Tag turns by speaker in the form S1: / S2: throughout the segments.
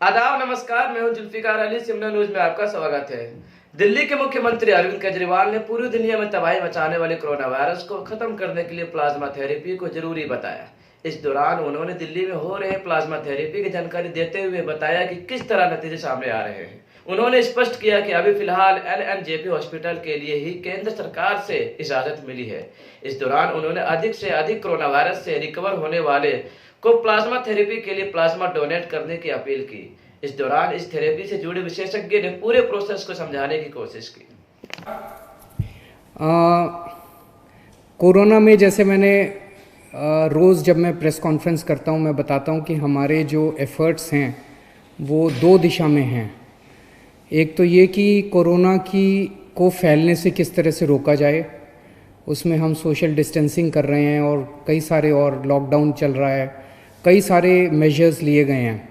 S1: आदाब नमस्कार, मैं हूं जुल्फिकार अली। सिमला न्यूज में आपका स्वागत है। दिल्ली के मुख्यमंत्री अरविंद केजरीवाल ने पूरी दुनिया में तबाही मचाने वाले कोरोना वायरस को खत्म करने के लिए प्लाज्मा थेरेपी को जरूरी बताया। इस दौरान उन्होंने दिल्ली में हो रहे प्लाज्मा थेरेपी की जानकारी देते हुए बताया कि किस तरह नतीजे सामने आ रहे हैं। उन्होंने स्पष्ट किया कि अभी फिलहाल एलएनजेपी हॉस्पिटल के लिए ही केंद्र सरकार से इजाजत मिली है। इस दौरान उन्होंने अधिक से अधिक कोरोना वायरस से रिकवर होने वाले को प्लाज्मा थेरेपी के लिए प्लाज्मा डोनेट करने की अपील की। इस दौरान इस थेरेपी से जुड़े विशेषज्ञ ने पूरे प्रोसेस को समझाने की कोशिश की।
S2: कोरोना में जैसे मैंने रोज़ जब मैं प्रेस कॉन्फ्रेंस करता हूँ मैं बताता हूँ कि हमारे जो एफ़र्ट्स हैं वो दो दिशा में हैं। एक तो ये कि कोरोना को फैलने से किस तरह से रोका जाए, उसमें हम सोशल डिस्टेंसिंग कर रहे हैं और कई सारे और लॉकडाउन चल रहा है, कई सारे मेजर्स लिए गए हैं।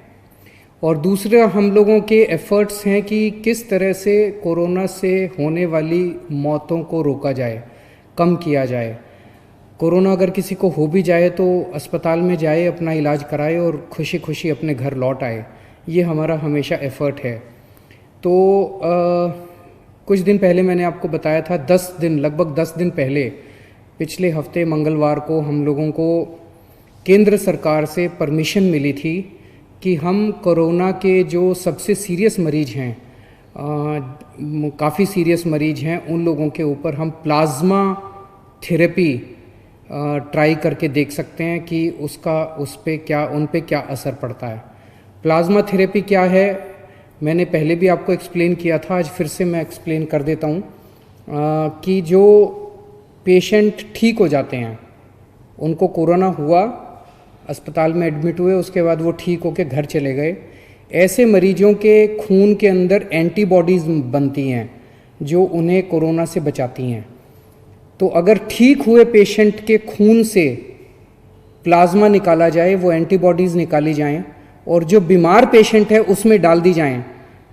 S2: और दूसरा हम लोगों के एफ़र्ट्स हैं कि किस तरह से कोरोना से होने वाली मौतों को रोका जाए, कम किया जाए। कोरोना अगर किसी को हो भी जाए तो अस्पताल में जाए, अपना इलाज कराए और खुशी खुशी अपने घर लौट आए। ये हमारा हमेशा एफ़र्ट है। तो कुछ दिन पहले मैंने आपको बताया था, लगभग 10 दिन पहले, पिछले हफ्ते मंगलवार को हम लोगों को केंद्र सरकार से परमिशन मिली थी कि हम कोरोना के जो सबसे सीरियस मरीज़ हैं, काफ़ी सीरियस मरीज़ हैं, उन लोगों के ऊपर हम प्लाज्मा थेरेपी ट्राई करके देख सकते हैं कि उन पे क्या असर पड़ता है। प्लाज्मा थेरेपी क्या है मैंने पहले भी आपको एक्सप्लेन किया था, आज फिर से मैं एक्सप्लेन कर देता हूँ कि जो पेशेंट ठीक हो जाते हैं, उनको कोरोना हुआ, अस्पताल में एडमिट हुए, उसके बाद वो ठीक होकर घर चले गए, ऐसे मरीजों के खून के अंदर एंटीबॉडीज़ बनती हैं जो उन्हें कोरोना से बचाती हैं। तो अगर ठीक हुए पेशेंट के खून से प्लाज्मा निकाला जाए, वो एंटीबॉडीज़ निकाली जाएं और जो बीमार पेशेंट है उसमें डाल दी जाएं,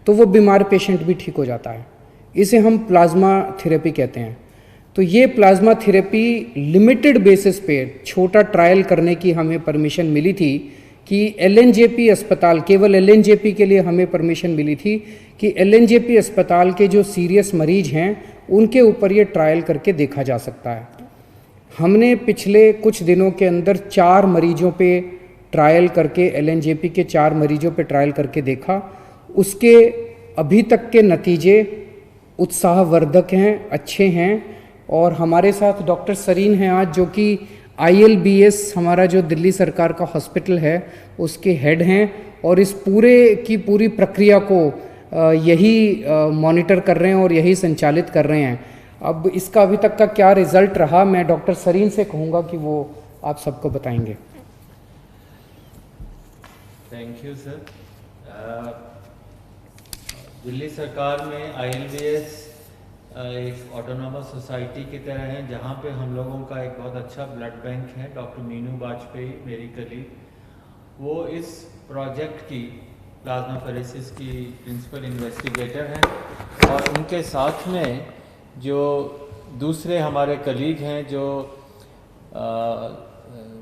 S2: तो वो बीमार पेशेंट भी ठीक हो जाता है। इसे हम प्लाज्मा थेरेपी कहते हैं। तो ये प्लाज्मा थेरेपी लिमिटेड बेसिस पे छोटा ट्रायल करने की हमें परमिशन मिली थी कि एलएनजेपी अस्पताल, केवल एलएनजेपी के लिए हमें परमिशन मिली थी कि एलएनजेपी अस्पताल के जो सीरियस मरीज हैं उनके ऊपर ये ट्रायल करके देखा जा सकता है। हमने पिछले कुछ दिनों के अंदर 4 मरीजों पे ट्रायल करके, एलएनजेपी के 4 मरीजों पे ट्रायल करके देखा। उसके अभी तक के नतीजे उत्साहवर्धक हैं, अच्छे हैं। और हमारे साथ डॉक्टर सरीन हैं आज, जो कि ILBS हमारा जो दिल्ली सरकार का हॉस्पिटल है उसके हेड हैं और इस पूरी प्रक्रिया को यही मॉनिटर कर रहे हैं और यही संचालित कर रहे हैं। अब इसका अभी तक का क्या रिज़ल्ट रहा, मैं डॉक्टर सरीन से कहूँगा कि वो आप सबको बताएंगे।
S3: Thank you sir. दिल्ली सरकार में ILBS एक ऑटोनॉमस सोसाइटी की तरह है, जहाँ पे हम लोगों का एक बहुत अच्छा ब्लड बैंक है। डॉक्टर मीनू वाजपेयी मेरी कलीग, वो इस प्रोजेक्ट की प्लाज्माफेरेसिस की प्रिंसिपल इन्वेस्टिगेटर हैं और उनके साथ में जो दूसरे हमारे कलीग हैं जो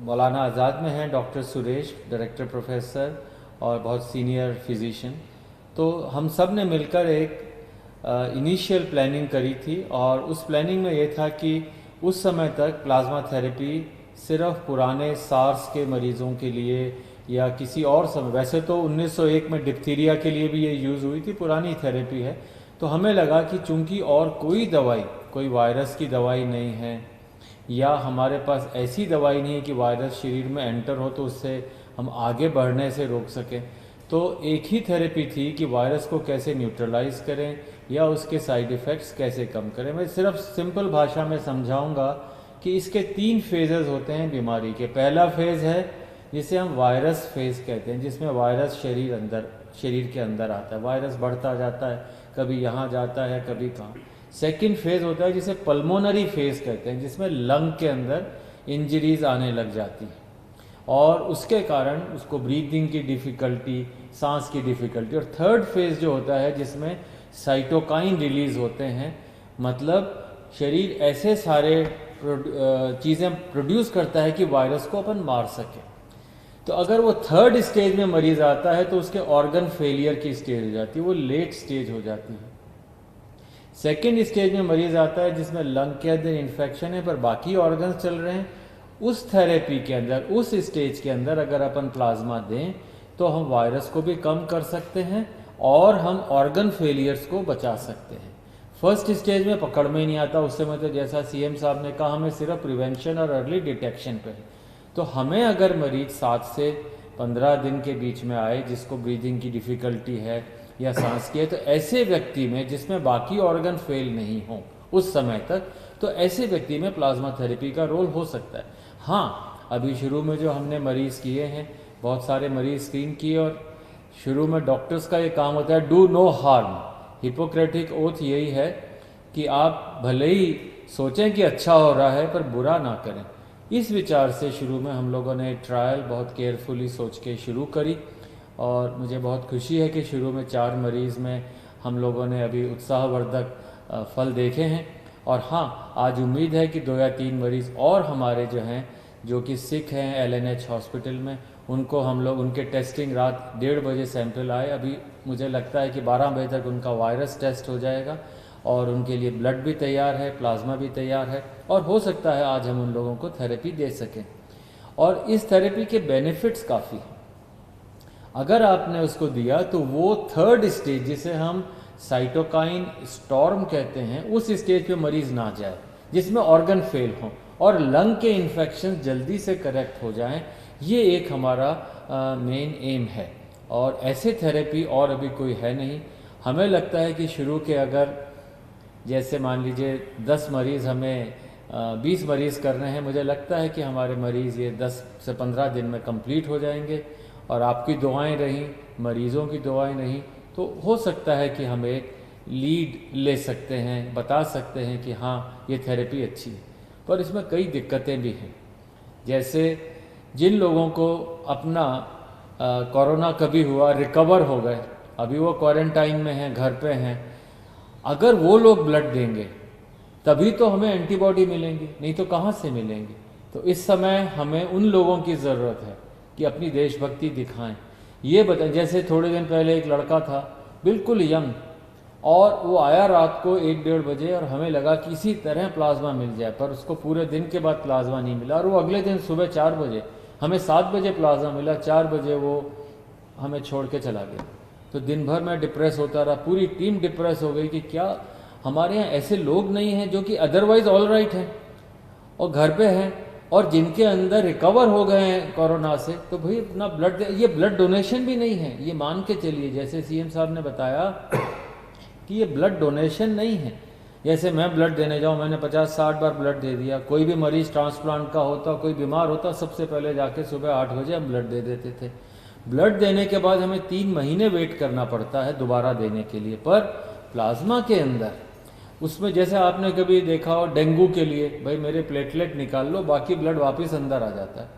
S3: मौलाना आज़ाद में हैं, डॉक्टर सुरेश, डायरेक्टर प्रोफेसर और बहुत सीनियर फिजिशियन। तो हम सब ने मिलकर एक इनिशियल प्लानिंग करी थी और उस प्लानिंग में ये था कि उस समय तक प्लाज्मा थेरेपी सिर्फ पुराने सार्स के मरीज़ों के लिए या किसी और समय, वैसे तो 1901 में डिप्थीरिया के लिए भी ये यूज़ हुई थी, पुरानी थेरेपी है। तो हमें लगा कि चूंकि और कोई वायरस की दवाई नहीं है या हमारे पास ऐसी दवाई नहीं है कि वायरस शरीर में एंटर हो तो उससे हम आगे बढ़ने से रोक सकें, तो एक ही थेरेपी थी कि वायरस को कैसे न्यूट्रलाइज करें या उसके साइड इफ़ेक्ट्स कैसे कम करें। मैं सिर्फ सिंपल भाषा में समझाऊंगा कि इसके 3 फेजेस होते हैं बीमारी के। पहला फेज़ है जिसे हम वायरस फेज़ कहते हैं, जिसमें वायरस शरीर के अंदर आता है, वायरस बढ़ता जाता है, कभी यहाँ जाता है कभी कहाँ। सेकेंड फेज़ होता है जिसे पल्मोनरी फेज़ कहते हैं, जिसमें लंग के अंदर इंजरीज आने लग जाती हैं और उसके कारण उसको ब्रीदिंग की डिफ़िकल्टी, सांस की डिफ़िकल्टी। और थर्ड फेज़ जो होता है जिसमें साइटोकाइन रिलीज़ होते हैं, मतलब शरीर ऐसे सारे चीज़ें प्रोड्यूस करता है कि वायरस को अपन मार सके। तो अगर वो थर्ड स्टेज में मरीज आता है तो उसके ऑर्गन फेलियर की स्टेज हो जाती है, वो लेट स्टेज हो जाती है। सेकेंड स्टेज में मरीज आता है जिसमें लंग के अंदर इन्फेक्शन है पर बाकी ऑर्गन्स चल रहे हैं, उस थेरेपी के अंदर, उस स्टेज के अंदर अगर अपन प्लाज्मा दें तो हम वायरस को भी कम कर सकते हैं और हम ऑर्गन फेलियर्स को बचा सकते हैं। फर्स्ट स्टेज में पकड़ में ही नहीं आता, उससे मतलब जैसा सीएम साहब ने कहा हमें सिर्फ प्रिवेंशन और अर्ली डिटेक्शन पे है। तो हमें अगर मरीज 7 से 15 दिन के बीच में आए जिसको ब्रीदिंग की डिफ़िकल्टी है या सांस की है, तो ऐसे व्यक्ति में जिसमें बाकी ऑर्गन फेल नहीं हो उस समय तक, तो ऐसे व्यक्ति में प्लाज्मा थेरेपी का रोल हो सकता है। हाँ, अभी शुरू में जो हमने मरीज़ किए हैं, बहुत सारे मरीज स्क्रीन किए और शुरू में डॉक्टर्स का ये काम होता है do no harm. Hippocratic oath यही है कि आप भले ही सोचें कि अच्छा हो रहा है पर बुरा ना करें। इस विचार से शुरू में हम लोगों ने ट्रायल बहुत केयरफुली सोच के शुरू करी और मुझे बहुत खुशी है कि शुरू में 4 मरीज़ में हम लोगों ने अभी उत्साहवर्धक फल देखे हैं। और हाँ, आज उम्मीद है कि 2 या 3 मरीज़ और हमारे जो हैं, जो कि सिक हैं एलएनएच हॉस्पिटल में, उनको हम लोग उनके टेस्टिंग रात 1:30 बजे सैंपल आए, अभी मुझे लगता है कि 12 बजे तक उनका वायरस टेस्ट हो जाएगा और उनके लिए ब्लड भी तैयार है, प्लाज्मा भी तैयार है और हो सकता है आज हम उन लोगों को थेरेपी दे सकें। और इस थेरेपी के बेनिफिट्स काफ़ी हैं। अगर आपने उसको दिया तो वो थर्ड स्टेज जिसे हम साइटोकाइन स्टॉर्म कहते हैं, उस स्टेज पे मरीज ना जाए जिसमें ऑर्गन फेल हो और लंग के इन्फेक्शन जल्दी से करेक्ट हो जाएं। ये एक हमारा मेन एम है और ऐसे थेरेपी और अभी कोई है नहीं। हमें लगता है कि शुरू के अगर जैसे मान लीजिए 10 मरीज़ हमें 20 मरीज़ करने हैं, मुझे लगता है कि हमारे मरीज़ ये 10 से 15 दिन में कंप्लीट हो जाएंगे और आपकी दुआएं रहीं, मरीज़ों की दुआएं नहीं, तो हो सकता है कि हम एक लीड ले सकते हैं, बता सकते हैं कि हाँ ये थेरेपी अच्छी है। पर इसमें कई दिक्कतें भी हैं, जैसे जिन लोगों को अपना कोरोना कभी हुआ, रिकवर हो गए, अभी वो क्वारंटाइन में हैं, घर पे हैं, अगर वो लोग ब्लड देंगे तभी तो हमें एंटीबॉडी मिलेंगी, नहीं तो कहाँ से मिलेंगी। तो इस समय हमें उन लोगों की ज़रूरत है कि अपनी देशभक्ति दिखाएं। ये बताएं, जैसे थोड़े दिन पहले एक लड़का था बिल्कुल यंग और वो आया रात को 1-1:30 बजे और हमें लगा कि किसी तरह प्लाज्मा मिल जाए, पर उसको पूरे दिन के बाद प्लाज्मा नहीं मिला और वो अगले दिन सुबह 4 बजे, हमें 7 बजे प्लाज्मा मिला, 4 बजे वो हमें छोड़ के चला गया। तो दिन भर मैं डिप्रेस होता रहा, पूरी टीम डिप्रेस हो गई कि क्या हमारे यहाँ ऐसे लोग नहीं हैं जो कि अदरवाइज ऑल राइट हैं और घर पे हैं और जिनके अंदर रिकवर हो गए हैं कोरोना से, तो भाई अपना ब्लड, ये ब्लड डोनेशन भी नहीं है, ये मान के चलिए जैसे सीएम साहब ने बताया कि ये ब्लड डोनेशन नहीं है। जैसे मैं ब्लड देने जाऊँ, मैंने 50-60 बार ब्लड दे दिया, कोई भी मरीज ट्रांसप्लांट का होता, कोई बीमार होता, सबसे पहले जाके सुबह 8 बजे हम ब्लड दे देते थे। ब्लड देने के बाद हमें 3 महीने वेट करना पड़ता है दोबारा देने के लिए। पर प्लाज्मा के अंदर उसमें जैसे आपने कभी देखा हो डेंगू के लिए, भाई मेरे प्लेटलेट निकाल लो, बाकी ब्लड वापस अंदर आ जाता है।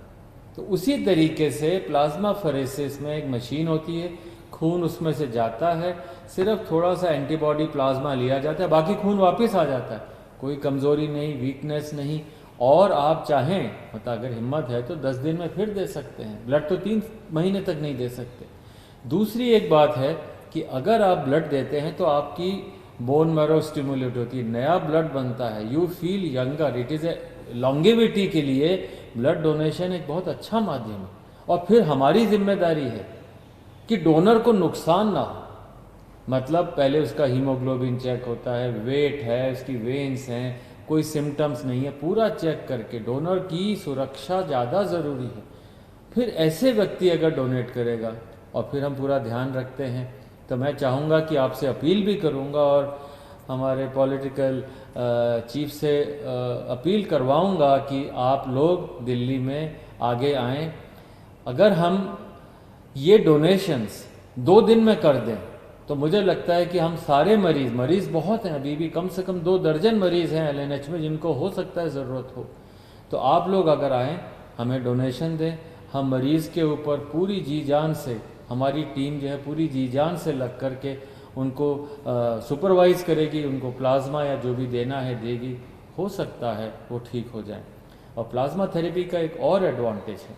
S3: तो उसी तरीके से प्लाज्मा फेरेसिस में एक मशीन होती है, खून उसमें से जाता है, सिर्फ थोड़ा सा एंटीबॉडी प्लाज्मा लिया जाता है, बाकी खून वापस आ जाता है, कोई कमज़ोरी नहीं, वीकनेस नहीं। और आप चाहें मतलब अगर हिम्मत है तो 10 दिन में फिर दे सकते हैं ब्लड, तो 3 महीने तक नहीं दे सकते। दूसरी एक बात है कि अगर आप ब्लड देते हैं तो आपकी बोन मैरो स्टिमुलेट होती है, नया ब्लड बनता है, you feel younger, it is a longevity के लिए ब्लड डोनेशन एक बहुत अच्छा माध्यम है। और फिर हमारी जिम्मेदारी है कि डोनर को नुकसान ना हो, मतलब पहले उसका हीमोग्लोबिन चेक होता है, वेट है, उसकी वेन्स हैं, कोई सिम्टम्स नहीं है, पूरा चेक करके डोनर की सुरक्षा ज़्यादा ज़रूरी है। फिर ऐसे व्यक्ति अगर डोनेट करेगा और फिर हम पूरा ध्यान रखते हैं, तो मैं चाहूँगा कि आपसे अपील भी करूँगा और हमारे पॉलिटिकल चीफ से अपील करवाऊँगा कि आप लोग दिल्ली में आगे आएँ। अगर हम ये डोनेशंस 2 दिन में कर दें तो मुझे लगता है कि हम सारे मरीज़ बहुत हैं, अभी भी कम से कम 2 दर्जन मरीज़ हैं एलएनएच में जिनको हो सकता है ज़रूरत हो। तो आप लोग अगर आएँ, हमें डोनेशन दें, हम मरीज़ के ऊपर पूरी जी जान से, हमारी टीम जो है पूरी जी जान से लग कर के उनको सुपरवाइज़ करेगी, उनको प्लाज्मा या जो भी देना है देगी, हो सकता है वो ठीक हो जाए। और प्लाज्मा थेरेपी का एक और एडवांटेज है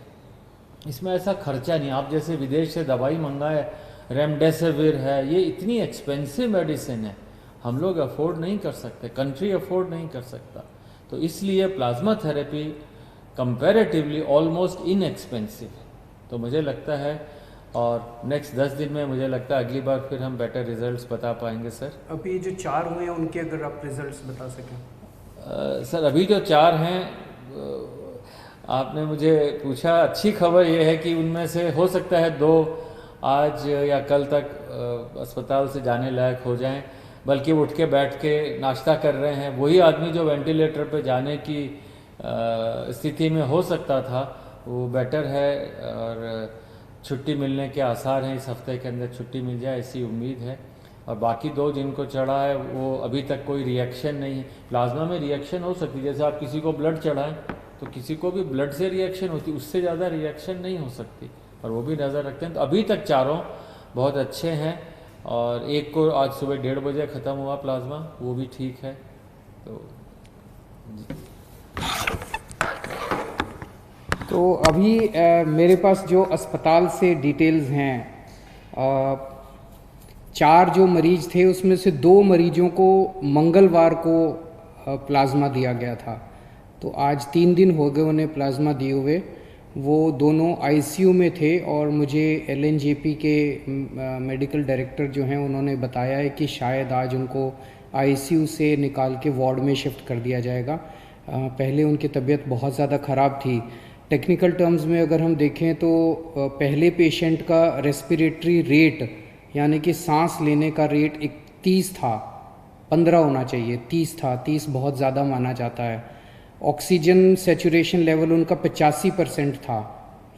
S3: इसमें ऐसा खर्चा नहीं। आप जैसे विदेश से दवाई मंगाए, रेमडेसिविर है, ये इतनी एक्सपेंसिव मेडिसिन है, हम लोग अफोर्ड नहीं कर सकते, कंट्री अफोर्ड नहीं कर सकता। तो इसलिए plasma therapy comparatively almost inexpensive है। तो मुझे लगता है, और नेक्स्ट 10 दिन में मुझे लगता है अगली बार फिर हम बेटर रिजल्ट्स बता पाएंगे सर।
S2: अभी जो 4 हुए हैं उनके अगर आप रिजल्ट्स बता सकें।
S3: सर अभी जो 4 हैं, आपने मुझे पूछा, अच्छी खबर ये है कि उनमें से हो सकता है 2 आज या कल तक अस्पताल से जाने लायक हो जाएं, बल्कि वो उठ के बैठ के नाश्ता कर रहे हैं। वही आदमी जो वेंटिलेटर पे जाने की स्थिति में हो सकता था, वो बेटर है और छुट्टी मिलने के आसार हैं। इस हफ्ते के अंदर छुट्टी मिल जाए ऐसी उम्मीद है। और बाकी 2 जिनको चढ़ा है वो अभी तक कोई रिएक्शन नहीं है। प्लाज्मा में रिएक्शन हो सकती है, जैसे आप किसी को ब्लड चढ़ाएं तो किसी को भी ब्लड से रिएक्शन होती, उससे ज़्यादा रिएक्शन नहीं हो सकती, और वो भी नज़र रखते हैं। तो अभी तक 4 बहुत अच्छे हैं, और एक को आज सुबह 1:30 बजे ख़त्म हुआ प्लाज्मा, वो भी ठीक है।
S2: तो अभी मेरे पास जो अस्पताल से डिटेल्स हैं, 4 जो मरीज थे उसमें से 2 मरीजों को मंगलवार को प्लाज्मा दिया गया था। तो आज 3 दिन हो गए उन्हें प्लाज्मा दिए हुए। वो दोनों आईसीयू में थे, और मुझे एलएनजेपी के मेडिकल डायरेक्टर जो हैं उन्होंने बताया है कि शायद आज उनको आईसीयू से निकाल के वार्ड में शिफ्ट कर दिया जाएगा। पहले उनकी तबीयत बहुत ज़्यादा ख़राब थी। टेक्निकल टर्म्स में अगर हम देखें तो पहले पेशेंट का रेस्पिरेटरी रेट, यानी कि सांस लेने का रेट 30 था, 15 होना चाहिए, 30 था। 30 बहुत ज़्यादा माना जाता है। ऑक्सीजन सेचुरेशन लेवल उनका 85% था,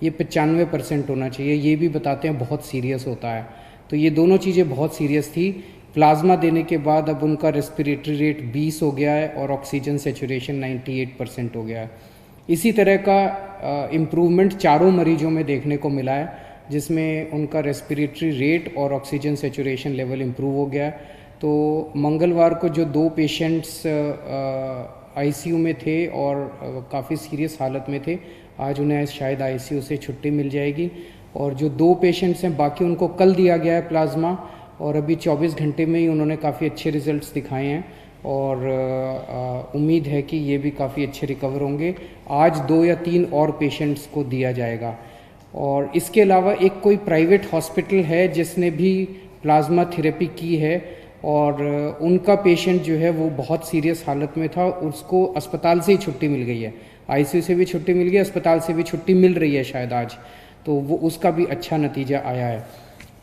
S2: ये 95% होना चाहिए। ये भी बताते हैं बहुत सीरियस होता है। तो ये दोनों चीज़ें बहुत सीरियस थी। प्लाज्मा देने के बाद अब उनका रेस्पिरेटरी रेट 20 हो गया है और ऑक्सीजन सेचुरेशन 98% हो गया है। इसी तरह का इम्प्रूवमेंट 4 मरीजों में देखने को मिला है, जिसमें उनका रेस्पिरेटरी रेट और ऑक्सीजन सेचुरेशन लेवल इम्प्रूव हो गया है। तो मंगलवार को जो 2 पेशेंट्स आईसीयू में थे और काफ़ी सीरियस हालत में थे, आज उन्हें शायद आईसीयू से छुट्टी मिल जाएगी। और जो 2 पेशेंट्स हैं बाकी, उनको कल दिया गया है प्लाज्मा, और अभी 24 घंटे में ही उन्होंने काफ़ी अच्छे रिजल्ट्स दिखाए हैं, और उम्मीद है कि ये भी काफ़ी अच्छे रिकवर होंगे। आज 2 या 3 और पेशेंट्स को दिया जाएगा। और इसके अलावा एक कोई प्राइवेट हॉस्पिटल है जिसने भी प्लाज्मा थेरेपी की है, और उनका पेशेंट जो है वो बहुत सीरियस हालत में था, उसको अस्पताल से ही छुट्टी मिल गई है। आईसीयू से भी छुट्टी मिल गई, अस्पताल से भी छुट्टी मिल रही है शायद आज। तो वो उसका भी अच्छा नतीजा आया है।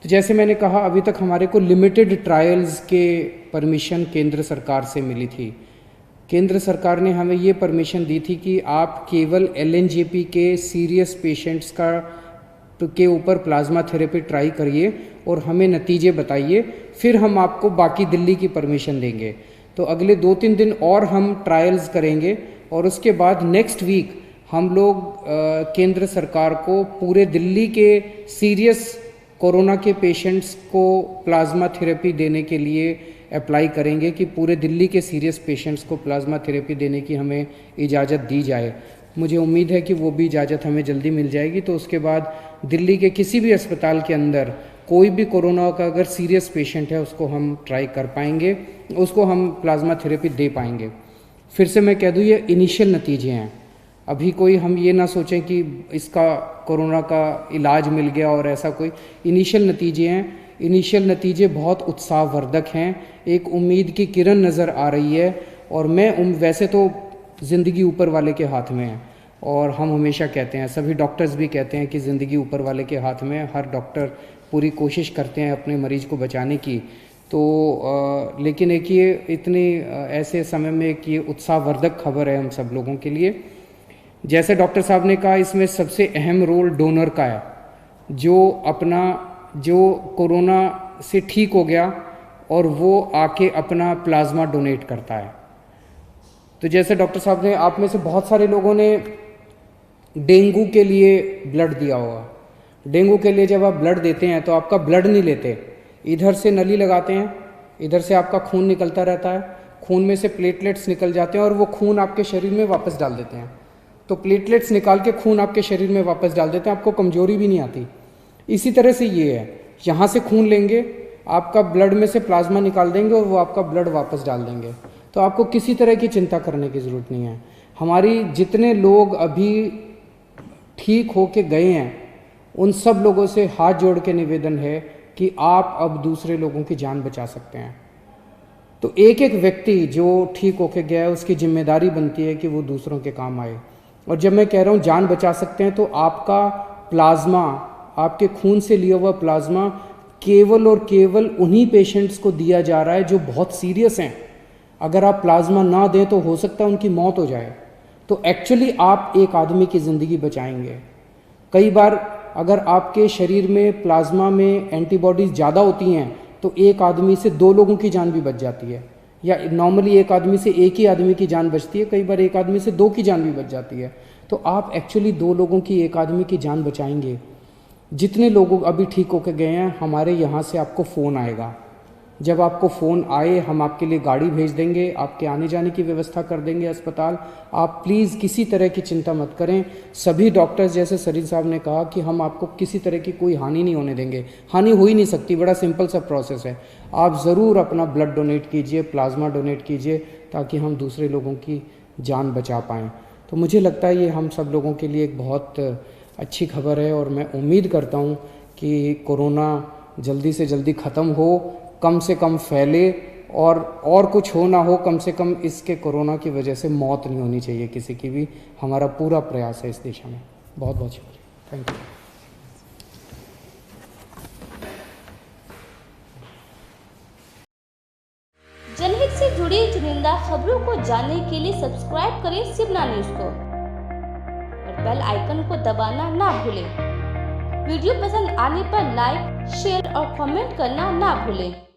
S2: तो जैसे मैंने कहा, अभी तक हमारे को लिमिटेड ट्रायल्स के परमिशन केंद्र सरकार से मिली थी। केंद्र सरकार ने हमें ये परमिशन दी थी कि आप केवल एलएनजेपी के सीरियस पेशेंट्स के ऊपर प्लाज्मा थेरेपी ट्राई करिए और हमें नतीजे बताइए, फिर हम आपको बाकी दिल्ली की परमिशन देंगे। तो अगले 2-3 दिन और हम ट्रायल्स करेंगे, और उसके बाद नेक्स्ट वीक हम लोग केंद्र सरकार को पूरे दिल्ली के सीरियस कोरोना के पेशेंट्स को प्लाज्मा थेरेपी देने के लिए अप्लाई करेंगे कि पूरे दिल्ली के सीरियस पेशेंट्स को प्लाज्मा थेरेपी देने की हमें इजाज़त दी जाए। मुझे उम्मीद है कि वो भी इजाज़त हमें जल्दी मिल जाएगी। तो उसके बाद दिल्ली के किसी भी अस्पताल के अंदर कोई भी कोरोना का अगर सीरियस पेशेंट है, उसको हम ट्राई कर पाएंगे, उसको हम प्लाज्मा थेरेपी दे पाएंगे। फिर से मैं कह दूँ, ये इनिशियल नतीजे हैं। अभी कोई हम ये ना सोचें कि इसका कोरोना का इलाज मिल गया और ऐसा कोई। इनिशियल नतीजे हैं। इनिशियल नतीजे बहुत उत्साहवर्धक हैं। एक उम्मीद की किरण नज़र आ रही है। और मैं वैसे तो ज़िंदगी ऊपर वाले के हाथ में है, और हम हमेशा कहते हैं, सभी डॉक्टर्स भी कहते हैं कि ज़िंदगी ऊपर वाले के हाथ में है। हर डॉक्टर पूरी कोशिश करते हैं अपने मरीज़ को बचाने की। तो लेकिन एक ये इतने ऐसे समय में एक ये उत्साहवर्धक खबर है हम सब लोगों के लिए। जैसे डॉक्टर साहब ने कहा, इसमें सबसे अहम रोल डोनर का है, जो कोरोना से ठीक हो गया और वो आके अपना प्लाज्मा डोनेट करता है। तो जैसे डॉक्टर साहब ने, आप में से बहुत सारे लोगों ने डेंगू के लिए ब्लड दिया होगा। डेंगू के लिए जब आप ब्लड देते हैं तो आपका ब्लड नहीं लेते, इधर से नली लगाते हैं, इधर से आपका खून निकलता रहता है, खून में से प्लेटलेट्स निकल जाते हैं और वो खून आपके शरीर में वापस डाल देते हैं। तो प्लेटलेट्स निकाल के खून आपके शरीर में वापस डाल देते हैं, आपको कमजोरी भी नहीं आती। इसी तरह से ये है, यहाँ से खून लेंगे, आपका ब्लड में से प्लाज्मा निकाल देंगे और वो आपका ब्लड वापस डाल देंगे। तो आपको किसी तरह की चिंता करने की ज़रूरत नहीं है। हमारी जितने लोग अभी ठीक होके गए हैं उन सब लोगों से हाथ जोड़ के निवेदन है कि आप अब दूसरे लोगों की जान बचा सकते हैं। तो एक एक व्यक्ति जो ठीक होके गया है उसकी जिम्मेदारी बनती है कि वो दूसरों के काम आए। और जब मैं कह रहा हूँ जान बचा सकते हैं, तो आपका प्लाज्मा, आपके खून से लिया हुआ प्लाज्मा केवल और केवल उन्हीं पेशेंट्स को दिया जा रहा है जो बहुत सीरियस हैं। अगर आप प्लाज्मा ना दें तो हो सकता है उनकी मौत हो जाए। तो एक्चुअली आप एक आदमी की ज़िंदगी बचाएंगे। कई बार अगर आपके शरीर में प्लाज्मा में एंटीबॉडीज़ ज़्यादा होती हैं तो एक आदमी से 2 लोगों की जान भी बच जाती है, या नॉर्मली एक आदमी से एक ही आदमी की जान बचती है, कई बार एक आदमी से 2 की जान भी बच जाती है। तो आप एक्चुअली 2 लोगों की, एक आदमी की जान बचाएंगे। जितने लोग अभी ठीक होकर गए हैं, हमारे यहाँ से आपको फ़ोन आएगा। जब आपको फ़ोन आए हम आपके लिए गाड़ी भेज देंगे, आपके आने जाने की व्यवस्था कर देंगे अस्पताल। आप प्लीज़ किसी तरह की चिंता मत करें। सभी डॉक्टर्स, जैसे सरीन साहब ने कहा, कि हम आपको किसी तरह की कोई हानि नहीं होने देंगे। हानि हो ही नहीं सकती, बड़ा सिंपल सा प्रोसेस है। आप ज़रूर अपना ब्लड डोनेट कीजिए, प्लाज्मा डोनेट कीजिए, ताकि हम दूसरे लोगों की जान बचा पाएँ। तो मुझे लगता है ये हम सब लोगों के लिए एक बहुत अच्छी खबर है, और मैं उम्मीद करता हूँ कि कोरोना जल्दी से जल्दी ख़त्म हो, कम से कम फैले, और कुछ हो ना हो, कम से कम इसके कोरोना की वजह से मौत नहीं होनी चाहिए किसी की भी। हमारा पूरा प्रयास है इस दिशा में। बहुत बहुत शुक्रिया। Thank you.
S4: जनहित से जुड़ी चुनिंदा खबरों को जानने के लिए सब्सक्राइब करें शिवना न्यूज को और बेल आइकन को दबाना ना भूलें। वीडियो पसंद आने पर लाइक, शेयर और कमेंट करना ना भूलें।